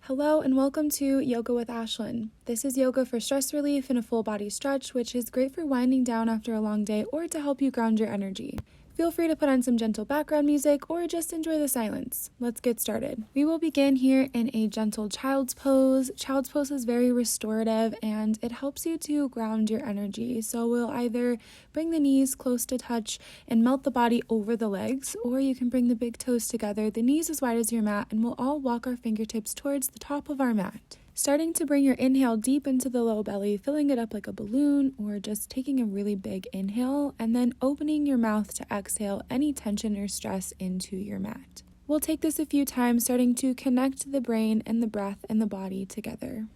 Hello and welcome to Yoga with Ashlyn. This is yoga for stress relief and a full body stretch, which is great for winding down after a long day or to help you ground your energy. Feel free to put on some gentle background music or just enjoy the silence. Let's get started. We will begin here in a gentle child's pose. Child's pose is very restorative and it helps you to ground your energy. So we'll either bring the knees close to touch and melt the body over the legs, or you can bring the big toes together, the knees as wide as your mat, and we'll all walk our fingertips towards the top of our mat. Starting to bring your inhale deep into the low belly, filling it up like a balloon, or just taking a really big inhale, and then opening your mouth to exhale any tension or stress into your mat. We'll take this a few times, starting to connect the brain and the breath and the body together.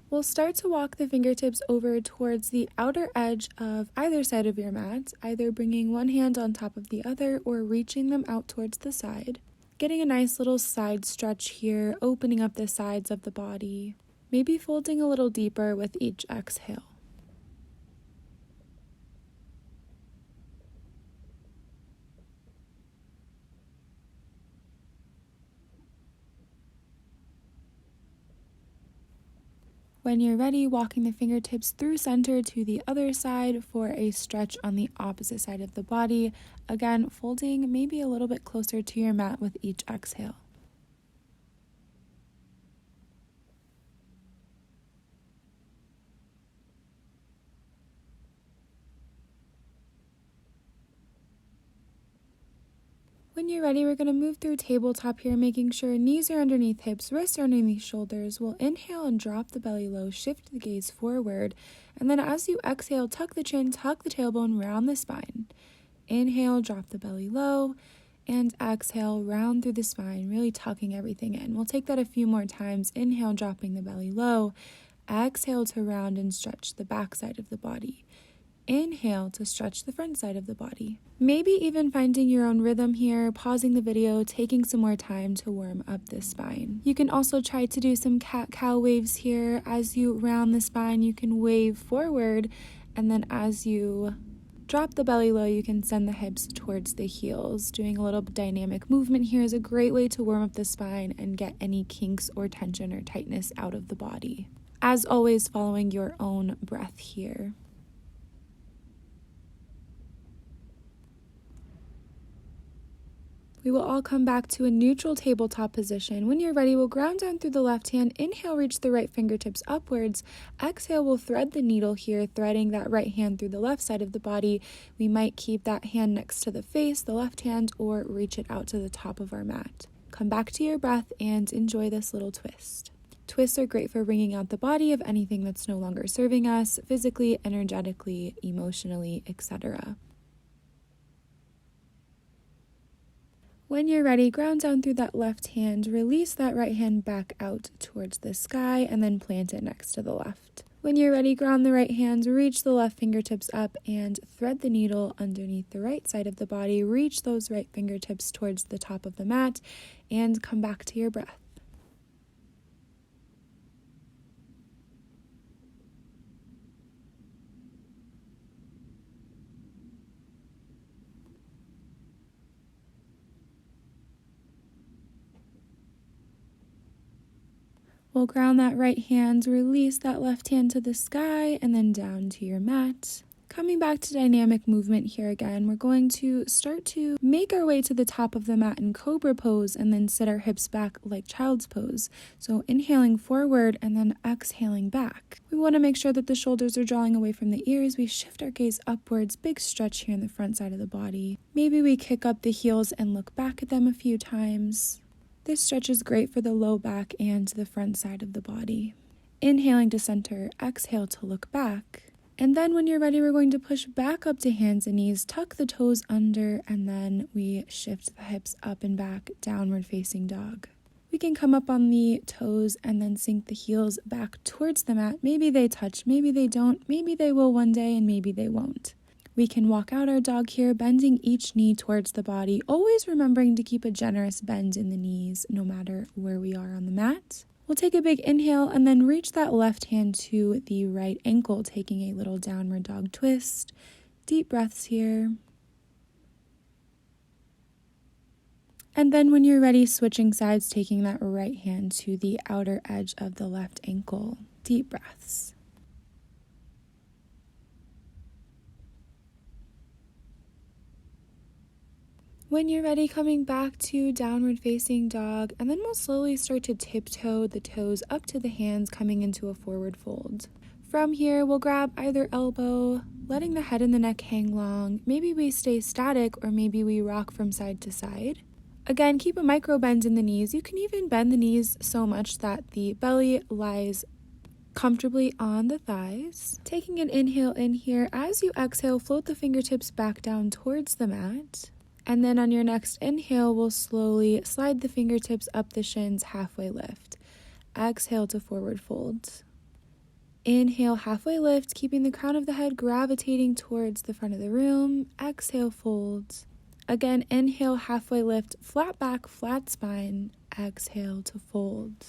We'll start to walk the fingertips over towards the outer edge of either side of your mat, either bringing one hand on top of the other or reaching them out towards the side. Getting a nice little side stretch here, opening up the sides of the body, maybe folding a little deeper with each exhale. When you're ready, walking the fingertips through center to the other side for a stretch on the opposite side of the body. Again, folding maybe a little bit closer to your mat with each exhale. When you're ready, we're going to move through tabletop here, making sure knees are underneath hips, wrists are underneath shoulders. We'll inhale and drop the belly low, shift the gaze forward, and then as you exhale, tuck the chin, tuck the tailbone, round the spine. Inhale, drop the belly low, and exhale, round through the spine, really tucking everything in. We'll take that a few more times. Inhale, dropping the belly low. Exhale to round and stretch the back side of the body. Inhale to stretch the front side of the body. Maybe even finding your own rhythm here, pausing the video, taking some more time to warm up the spine. You can also try to do some cat-cow waves here. As you round the spine, you can wave forward, and then as you drop the belly low, you can send the hips towards the heels. Doing a little dynamic movement here is a great way to warm up the spine and get any kinks or tension or tightness out of the body. As always, following your own breath here. We will all come back to a neutral tabletop position. When you're ready, we'll ground down through the left hand. Inhale, reach the right fingertips upwards. Exhale, we'll thread the needle here, threading that right hand through the left side of the body. We might keep that hand next to the face, the left hand, or reach it out to the top of our mat. Come back to your breath and enjoy this little twist. Twists are great for wringing out the body of anything that's no longer serving us, physically, energetically, emotionally, etc. When you're ready, ground down through that left hand, release that right hand back out towards the sky, and then plant it next to the left. When you're ready, ground the right hand, reach the left fingertips up, and thread the needle underneath the right side of the body. Reach those right fingertips towards the top of the mat, and come back to your breath. We'll ground that right hand, release that left hand to the sky, and then down to your mat. Coming back to dynamic movement here again, we're going to start to make our way to the top of the mat in Cobra pose and then sit our hips back like child's pose. So inhaling forward and then exhaling back. We want to make sure that the shoulders are drawing away from the ears. We shift our gaze upwards, big stretch here in the front side of the body. Maybe we kick up the heels and look back at them a few times. This stretch is great for the low back and the front side of the body. Inhaling to center, exhale to look back. And then when you're ready, we're going to push back up to hands and knees, tuck the toes under, and then we shift the hips up and back, downward facing dog. We can come up on the toes and then sink the heels back towards the mat. Maybe they touch, maybe they don't, maybe they will one day, and maybe they won't. We can walk out our dog here, bending each knee towards the body, always remembering to keep a generous bend in the knees no matter where we are on the mat. We'll take a big inhale and then reach that left hand to the right ankle, taking a little downward dog twist. Deep breaths here. And then when you're ready, switching sides, taking that right hand to the outer edge of the left ankle. Deep breaths. When you're ready, coming back to downward facing dog, and then we'll slowly start to tiptoe the toes up to the hands, coming into a forward fold. From here, we'll grab either elbow, letting the head and the neck hang long. Maybe we stay static, or maybe we rock from side to side. Again, keep a micro bend in the knees. You can even bend the knees so much that the belly lies comfortably on the thighs. Taking an inhale in here. As you exhale, float the fingertips back down towards the mat. And then on your next inhale, we'll slowly slide the fingertips up the shins, halfway lift. Exhale to forward fold. Inhale, halfway lift, keeping the crown of the head gravitating towards the front of the room. Exhale, fold. Again, inhale, halfway lift, flat back, flat spine. Exhale to fold.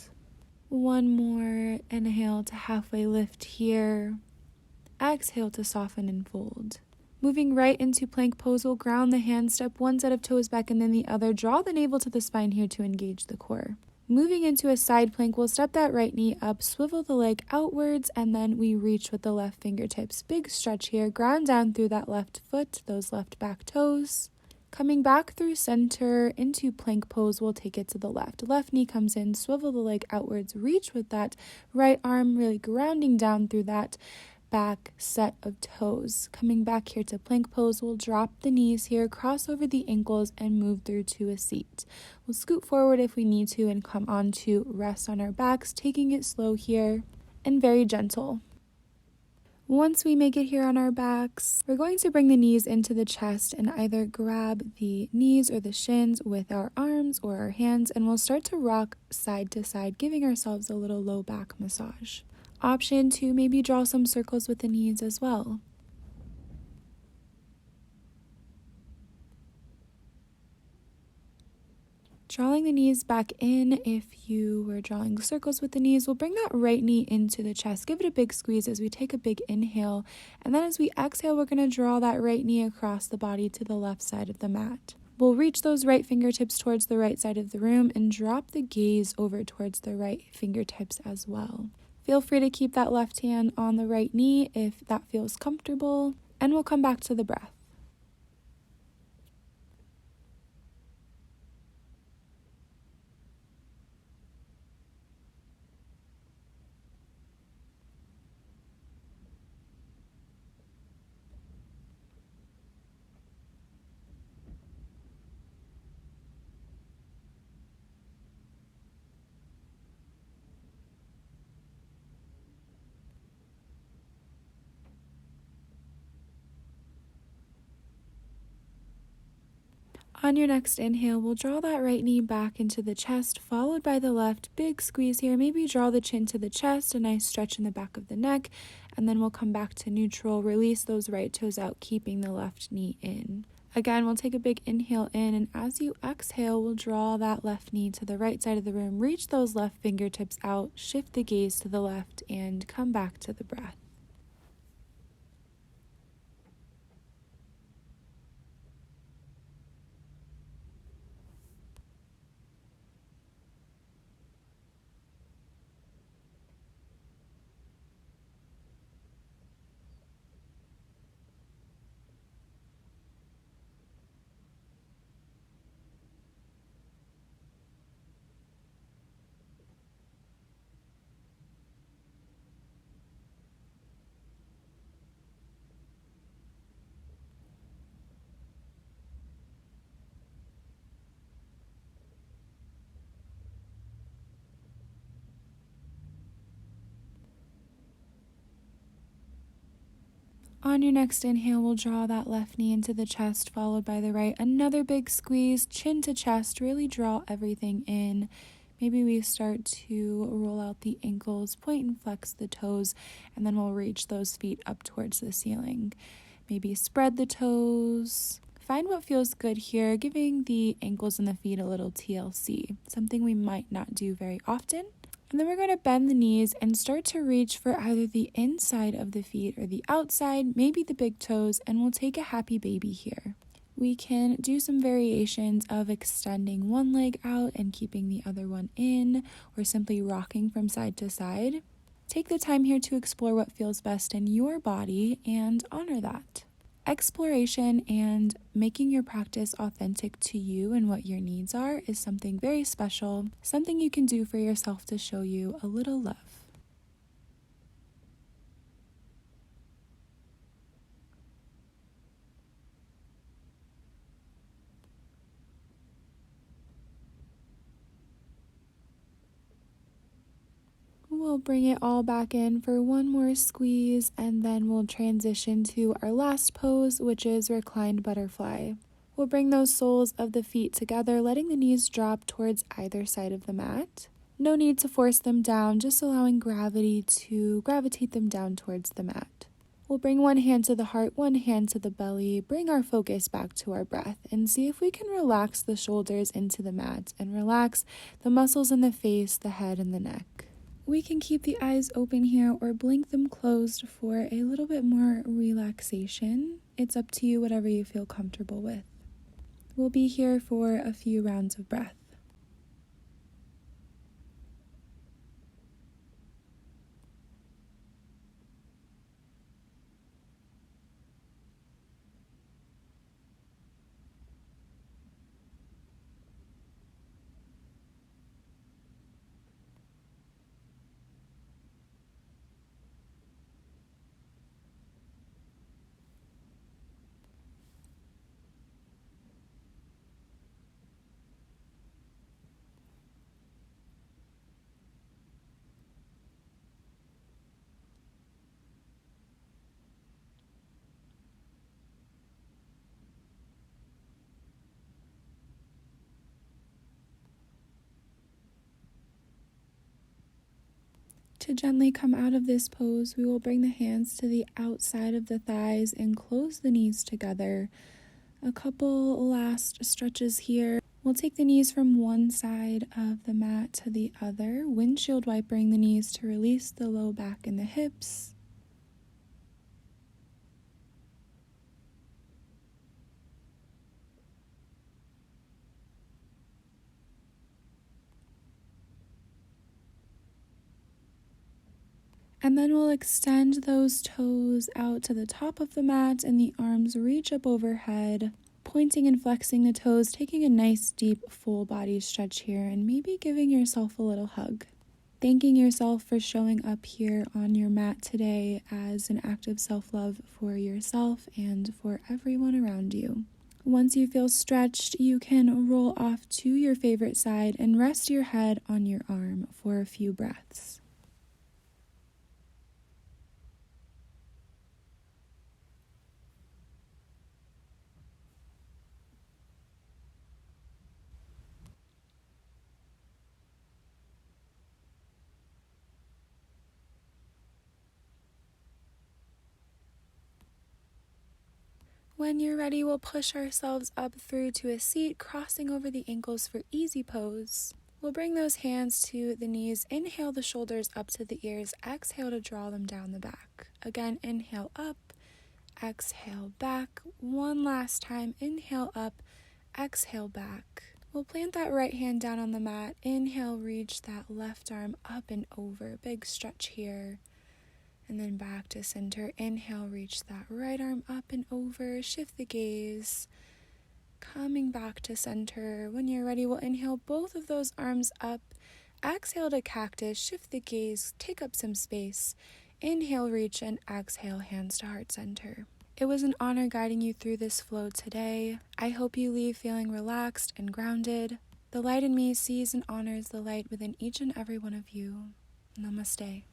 One more, inhale to halfway lift here. Exhale to soften and fold. Moving right into plank pose, we'll ground the hands, step one set of toes back and then the other. Draw the navel to the spine here to engage the core. Moving into a side plank, we'll step that right knee up, swivel the leg outwards, and then we reach with the left fingertips. Big stretch here, ground down through that left foot, those left back toes. Coming back through center into plank pose, we'll take it to the left. Left knee comes in, swivel the leg outwards, reach with that right arm, really grounding down through that back set of toes. Coming back here to plank pose, we'll drop the knees here, cross over the ankles, and move through to a seat. We'll scoot forward if we need to and come on to rest on our backs, taking it slow here and very gentle. Once we make it here on our backs, we're going to bring the knees into the chest and either grab the knees or the shins with our arms or our hands, and we'll start to rock side to side, giving ourselves a little low back massage. Option to maybe draw some circles with the knees as well. Drawing the knees back in. If you were drawing circles with the knees, we'll bring that right knee into the chest. Give it a big squeeze as we take a big inhale. And then as we exhale, we're going to draw that right knee across the body to the left side of the mat. We'll reach those right fingertips towards the right side of the room and drop the gaze over towards the right fingertips as well. Feel free to keep that left hand on the right knee if that feels comfortable, and we'll come back to the breath. On your next inhale, we'll draw that right knee back into the chest, followed by the left. Big squeeze here. Maybe draw the chin to the chest, a nice stretch in the back of the neck, and then we'll come back to neutral. Release those right toes out, keeping the left knee in. Again, we'll take a big inhale in, and as you exhale, we'll draw that left knee to the right side of the room. Reach those left fingertips out, shift the gaze to the left, and come back to the breath. On your next inhale, we'll draw that left knee into the chest, followed by the right. Another big squeeze, chin to chest, really draw everything in. Maybe we start to roll out the ankles, point and flex the toes, and then we'll reach those feet up towards the ceiling. Maybe spread the toes. Find what feels good here, giving the ankles and the feet a little TLC, something we might not do very often. And then we're going to bend the knees and start to reach for either the inside of the feet or the outside, maybe the big toes, and we'll take a happy baby here. We can do some variations of extending one leg out and keeping the other one in, or simply rocking from side to side. Take the time here to explore what feels best in your body and honor that. Exploration and making your practice authentic to you and what your needs are is something very special, something you can do for yourself to show you a little love. We'll bring it all back in for one more squeeze, and then we'll transition to our last pose, which is reclined butterfly. We'll bring those soles of the feet together, letting the knees drop towards either side of the mat. No need to force them down, just allowing gravity to gravitate them down towards the mat. We'll bring one hand to the heart, one hand to the belly, bring our focus back to our breath, and see if we can relax the shoulders into the mat and relax the muscles in the face, the head, and the neck. We can keep the eyes open here or blink them closed for a little bit more relaxation. It's up to you, whatever you feel comfortable with. We'll be here for a few rounds of breath. To gently come out of this pose, we will bring the hands to the outside of the thighs and close the knees together. A couple last stretches here. We'll take the knees from one side of the mat to the other, windshield wipering the knees to release the low back and the hips. And then we'll extend those toes out to the top of the mat and the arms reach up overhead, pointing and flexing the toes, taking a nice deep full body stretch here and maybe giving yourself a little hug. Thanking yourself for showing up here on your mat today as an act of self-love for yourself and for everyone around you. Once you feel stretched, you can roll off to your favorite side and rest your head on your arm for a few breaths. When you're ready, we'll push ourselves up through to a seat, crossing over the ankles for easy pose. We'll bring those hands to the knees, inhale the shoulders up to the ears, exhale to draw them down the back. Again, inhale up, exhale back. One last time, inhale up, exhale back. We'll plant that right hand down on the mat, inhale, reach that left arm up and over, big stretch here. And then back to center. Inhale, reach that right arm up and over. Shift the gaze. Coming back to center. When you're ready, we'll inhale both of those arms up. Exhale to cactus. Shift the gaze. Take up some space. Inhale, reach, and exhale, hands to heart center. It was an honor guiding you through this flow today. I hope you leave feeling relaxed and grounded. The light in me sees and honors the light within each and every one of you. Namaste.